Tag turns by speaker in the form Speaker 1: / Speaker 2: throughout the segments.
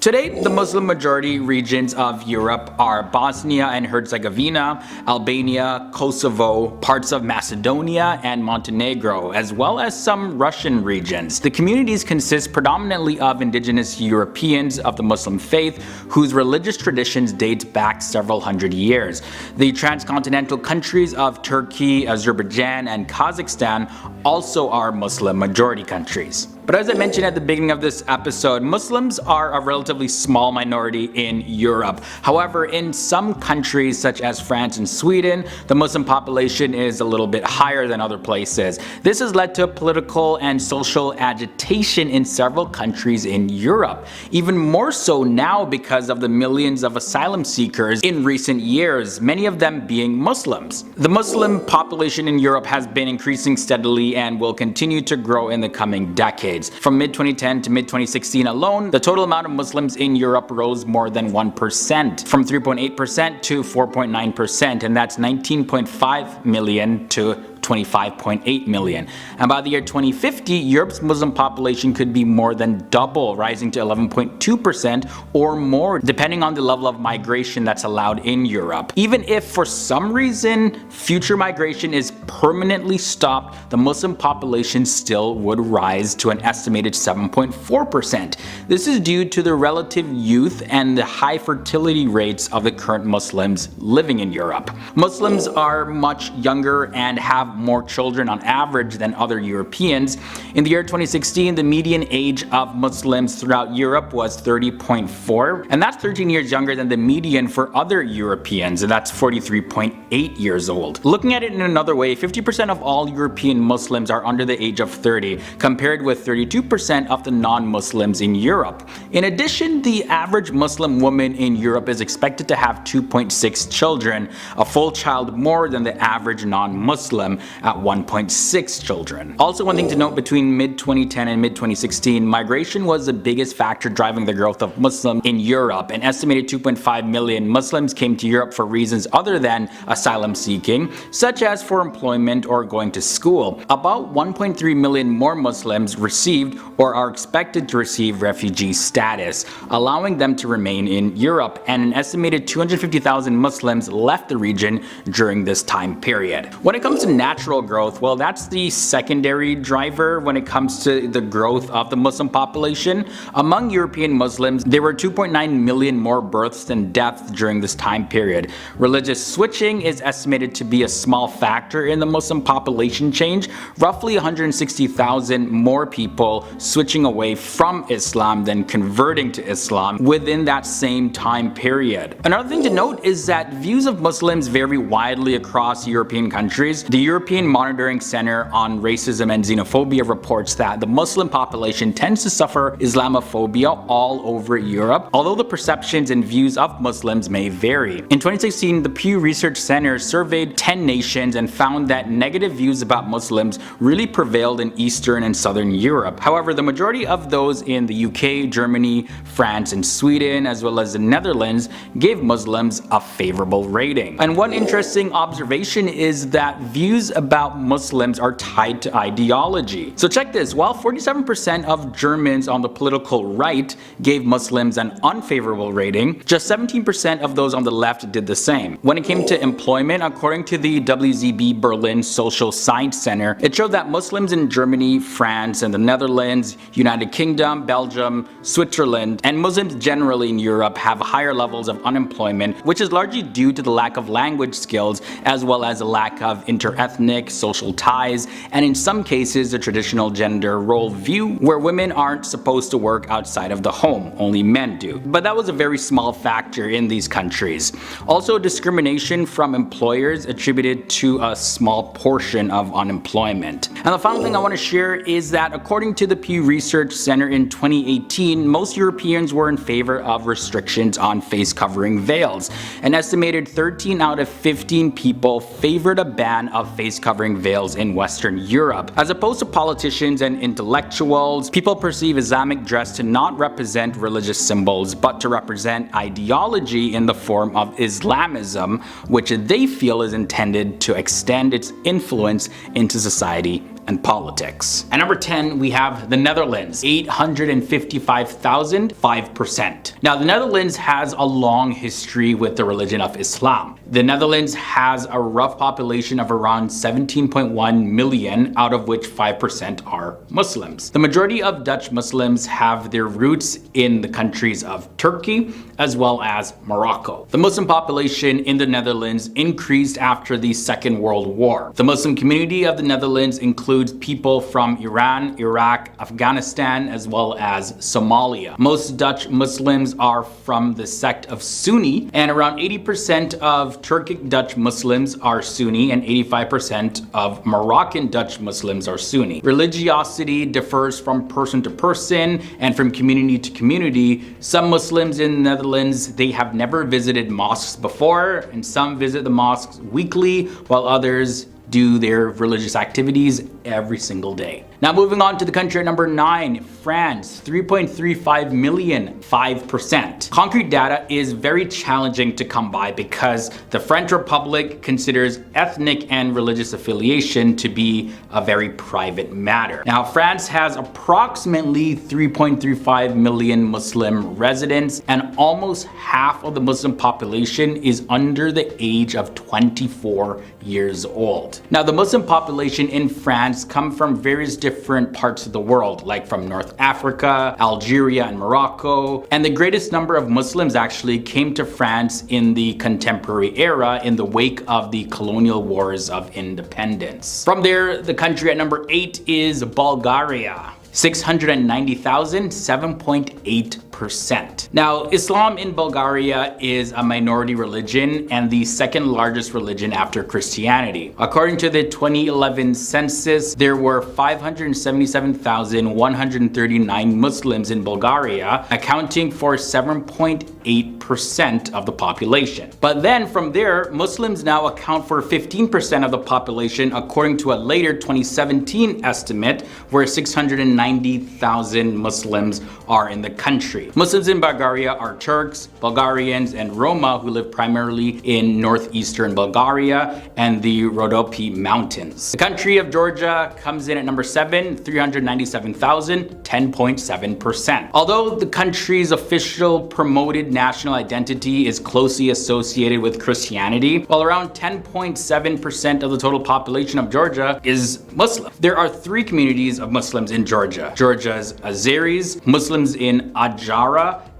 Speaker 1: Today, the Muslim majority regions of Europe are Bosnia and Herzegovina, Albania, Kosovo, parts of Macedonia, and Montenegro, as well as some Russian regions. The communities consist predominantly of indigenous Europeans of the Muslim faith, whose religious traditions date back several hundred years. The transcontinental countries of Turkey, Azerbaijan, and Kazakhstan also are Muslim majority countries. But as I mentioned at the beginning of this episode, Muslims are a relatively small minority in Europe. However, in some countries such as France and Sweden, the Muslim population is a little bit higher than other places. This has led to political and social agitation in several countries in Europe. Even more so now because of the millions of asylum seekers in recent years, many of them being Muslims. The Muslim population in Europe has been increasing steadily and will continue to grow in the coming decades. From mid-2010 to mid-2016 alone, the total amount of Muslims in Europe rose more than 1%, from 3.8% to 4.9%, and that's 19.5 million to 25.8 million. And by the year 2050, Europe's Muslim population could be more than double, rising to 11.2% or more, depending on the level of migration that's allowed in Europe. Even if for some reason future migration is permanently stopped, the Muslim population still would rise to an estimated 7.4%. This is due to the relative youth and the high fertility rates of the current Muslims living in Europe. Muslims are much younger and have more children on average than other Europeans. In the year 2016, the median age of Muslims throughout Europe was 30.4, and that's 13 years younger than the median for other Europeans, and that's 43.8 years old. Looking at it in another way, 50% of all European Muslims are under the age of 30, compared with 32% of the non-Muslims in Europe. In addition, the average Muslim woman in Europe is expected to have 2.6 children, a full child more than the average non-Muslim at 1.6 children. Also, one thing to note, between mid-2010 and mid-2016, migration was the biggest factor driving the growth of Muslims in Europe. An estimated 2.5 million Muslims came to Europe for reasons other than asylum seeking, such as for employment or going to school. About 1.3 million more Muslims received or are expected to receive refugee status, allowing them to remain in Europe, and an estimated 250,000 Muslims left the region during this time period. When it comes to natural growth, well, that's the secondary driver when it comes to the growth of the Muslim population. Among European Muslims, there were 2.9 million more births than deaths during this time period. Religious switching is estimated to be a small factor in the Muslim population change, roughly 160,000 more people switching away from Islam than converting to Islam within that same time period. Another thing to note is that views of Muslims vary widely across European countries. The European Monitoring Center on Racism and Xenophobia reports that the Muslim population tends to suffer Islamophobia all over Europe, although the perceptions and views of Muslims may vary. In 2016, the Pew Research Center surveyed 10 nations and found that negative views about Muslims really prevailed in Eastern and Southern Europe. However, the majority of those in the UK, Germany, France, and Sweden, as well as the Netherlands, gave Muslims a favorable rating. And one interesting observation is that views about Muslims are tied to ideology. So check this, while 47% of Germans on the political right gave Muslims an unfavorable rating, just 17% of those on the left did the same. When it came to employment, according to the WZB Berlin Social Science Center, it showed that Muslims in Germany, France, and the Netherlands, United Kingdom, Belgium, Switzerland, and Muslims generally in Europe have higher levels of unemployment, which is largely due to the lack of language skills as well as a lack of interethnic social ties, and in some cases the traditional gender role view where women aren't supposed to work outside of the home, only men do. But that was a very small factor in these countries. Also, discrimination from employers attributed to a small portion of unemployment. And the final thing I want to share is that according to the Pew Research Center in 2018, most Europeans were in favor of restrictions on face covering veils. An estimated 13 out of 15 people favored a ban of face covering veils in Western Europe. As opposed to politicians and intellectuals, people perceive Islamic dress to not represent religious symbols, but to represent ideology in the form of Islamism, which they feel is intended to extend its influence into society and politics. At number 10, we have the Netherlands, 855,000, 5%. Now, the Netherlands has a long history with the religion of Islam. The Netherlands has a rough population of around 17.1 million, out of which 5% are Muslims. The majority of Dutch Muslims have their roots in the countries of Turkey as well as Morocco. The Muslim population in the Netherlands increased after the Second World War. The Muslim community of the Netherlands includes people from Iran, Iraq, Afghanistan, as well as Somalia. Most Dutch Muslims are from the sect of Sunni, and around 80% of Turkic Dutch Muslims are Sunni and 85% of Moroccan Dutch Muslims are Sunni. Religiosity differs from person to person and from community to community. Some Muslims in the Netherlands, they have never visited mosques before, and some visit the mosques weekly, while others do their religious activities every single day. Now moving on to the country at number 9, France, 3.35 million, 5%. Concrete data is very challenging to come by because the French Republic considers ethnic and religious affiliation to be a very private matter. Now, France has approximately 3.35 million Muslim residents, and almost half of the Muslim population is under the age of 24 years old. Now, the Muslim population in France come from various different parts of the world, like from North Africa, Algeria, and Morocco. And the greatest number of Muslims actually came to France in the contemporary era in the wake of the colonial wars of independence. From there, the country at number 8 is Bulgaria. 690,000, 7.8%. Now, Islam in Bulgaria is a minority religion and the second largest religion after Christianity. According to the 2011 census, there were 577,139 Muslims in Bulgaria, accounting for 7.8% of the population. But then from there, Muslims now account for 15% of the population, according to a later 2017 estimate, where 690,000 Muslims are in the country. Muslims in Bulgaria are Turks, Bulgarians, and Roma who live primarily in northeastern Bulgaria and the Rhodope Mountains. The country of Georgia comes in at number 7, 397,000, 10.7%. Although the country's official promoted national identity is closely associated with Christianity, while around 10.7% of the total population of Georgia is Muslim. There are 3 communities of Muslims in Georgia. Georgia's Azeris, Muslims in Adjara,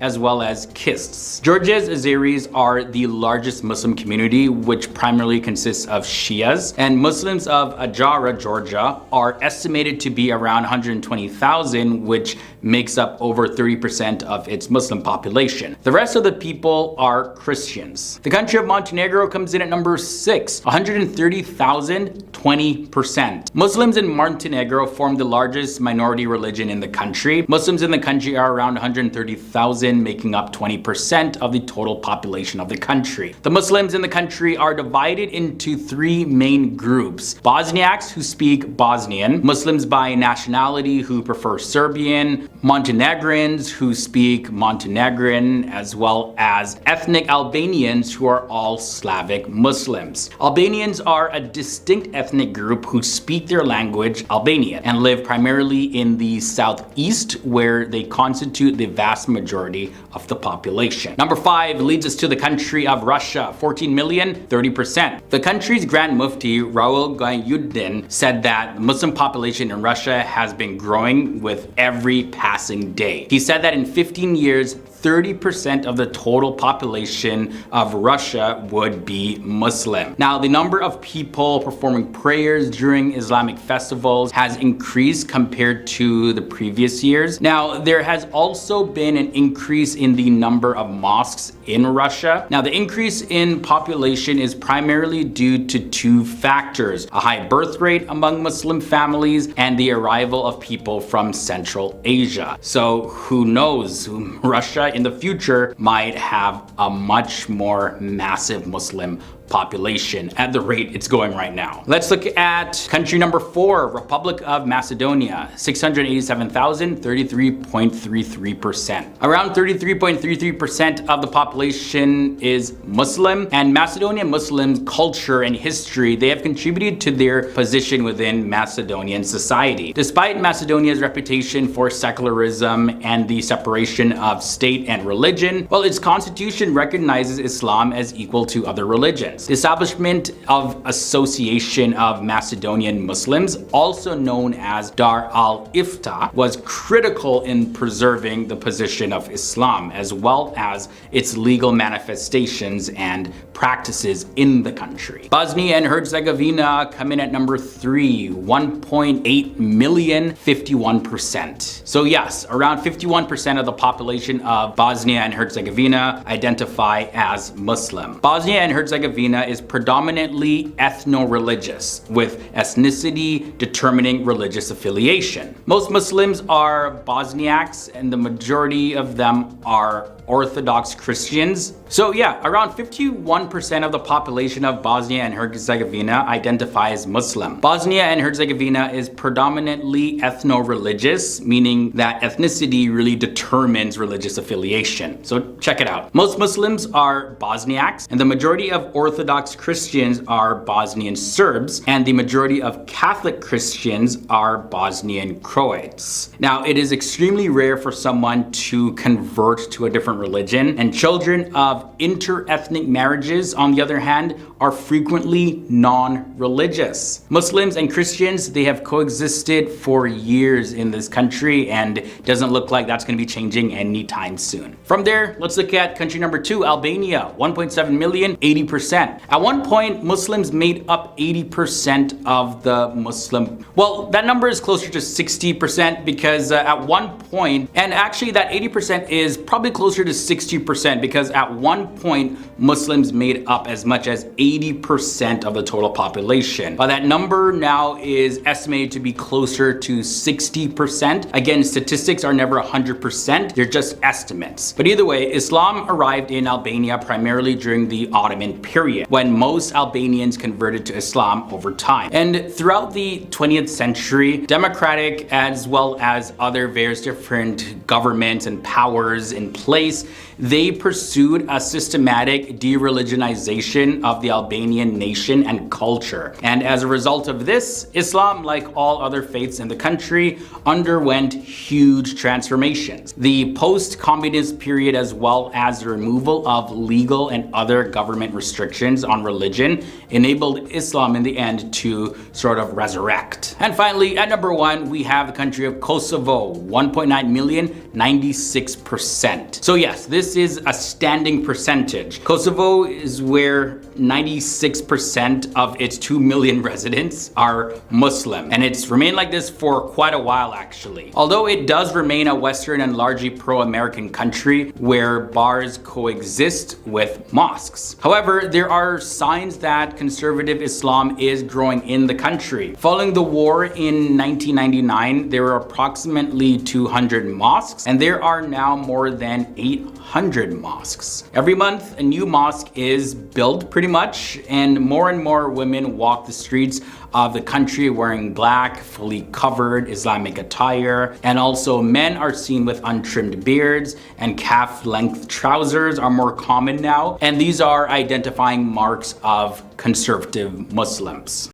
Speaker 1: as well as Kists. Georgia's Azeris are the largest Muslim community, which primarily consists of Shias, and Muslims of Adjara, Georgia, are estimated to be around 120,000, which makes up over 30% of its Muslim population. The rest of the people are Christians. The country of Montenegro comes in at number 6, 130,000, 20%. Muslims in Montenegro form the largest minority religion in the country. Muslims in the country are around 130,000, making up 20% of the total population of the country. The Muslims in the country are divided into 3 main groups: Bosniaks who speak Bosnian, Muslims by nationality who prefer Serbian, Montenegrins who speak Montenegrin, as well as ethnic Albanians who are all Slavic Muslims. Albanians are a distinct ethnic group who speak their language Albanian and live primarily in the southeast, where they constitute the vast majority of the population. Number 5 leads us to the country of Russia, 14 million, 30%. The country's Grand Mufti, Raul Gayuddin, said that the Muslim population in Russia has been growing with every passing day. He said that in 15 years, 30% of the total population of Russia would be Muslim. Now, the number of people performing prayers during Islamic festivals has increased compared to the previous years. Now, there has also been an increase in the number of mosques in Russia. Now, the increase in population is primarily due to 2 factors: a high birth rate among Muslim families and the arrival of people from Central Asia. So who knows, Russia in the future might have a much more massive Muslim population at the rate it's going right now. Let's look at country number 4, Republic of Macedonia, 687,000, 33.33%. Around 33.33% of the population is Muslim, and Macedonian Muslim culture and history, they have contributed to their position within Macedonian society. Despite Macedonia's reputation for secularism and the separation of state and religion, well, its constitution recognizes Islam as equal to other religions. The establishment of Association of Macedonian Muslims, also known as Dar al-Ifta, was critical in preserving the position of Islam as well as its legal manifestations and practices in the country. Bosnia and Herzegovina come in at number 3, 1.8 million, 51%. So yes, around 51% of the population of Bosnia and Herzegovina identify as Muslim. Bosnia and Herzegovina is predominantly ethno-religious, with ethnicity determining religious affiliation. Most Muslims are Bosniaks, and the majority of them are Orthodox Christians. So yeah, around 51% of the population of Bosnia and Herzegovina identify as Muslim. Bosnia and Herzegovina is predominantly ethno-religious, meaning that ethnicity really determines religious affiliation. So check it out. Most Muslims are Bosniaks, and the majority of Orthodox Christians are Bosnian Serbs, and the majority of Catholic Christians are Bosnian Croats. Now, it is extremely rare for someone to convert to a different religion, and children of inter-ethnic marriages, on the other hand, are frequently non-religious. Muslims and Christians, they have coexisted for years in this country, and it doesn't look like that's going to be changing anytime soon. From there, let's look at country number 2, Albania, 1.7 million, 80%. At one point, Muslims made up 80% of the Muslim. Well, that number is closer to 60% because at one point, and actually that 80% is probably closer to 60% because at one point, Muslims made up as much as 80% of the total population. But that number now is estimated to be closer to 60%. Again, statistics are never 100%, they're just estimates. But either way, Islam arrived in Albania primarily during the Ottoman period, when most Albanians converted to Islam over time. And throughout the 20th century, democratic as well as other various different governments and powers in place, they pursued a systematic de-religionization of the Albanian nation and culture. And as a result of this, Islam, like all other faiths in the country, underwent huge transformations. The post-communist period, as well as the removal of legal and other government restrictions on religion, enabled Islam in the end to sort of resurrect. And finally, at number 1, we have the country of Kosovo, 1.9 million, 96%. So yes, this is a standing percentage. Kosovo is where 96% of its 2 million residents are Muslim, and it's remained like this for quite a while actually. Although it does remain a Western and largely pro-American country where bars coexist with mosques. However, there are signs that conservative Islam is growing in the country. Following the war in 1999, there were approximately 200 mosques, and there are now more than 800 mosques. Every month, a new mosque is built pretty much, and more women walk the streets of the country wearing black, fully covered Islamic attire, and also men are seen with untrimmed beards, and calf-length trousers are more common now, and these are identifying marks of conservative Muslims.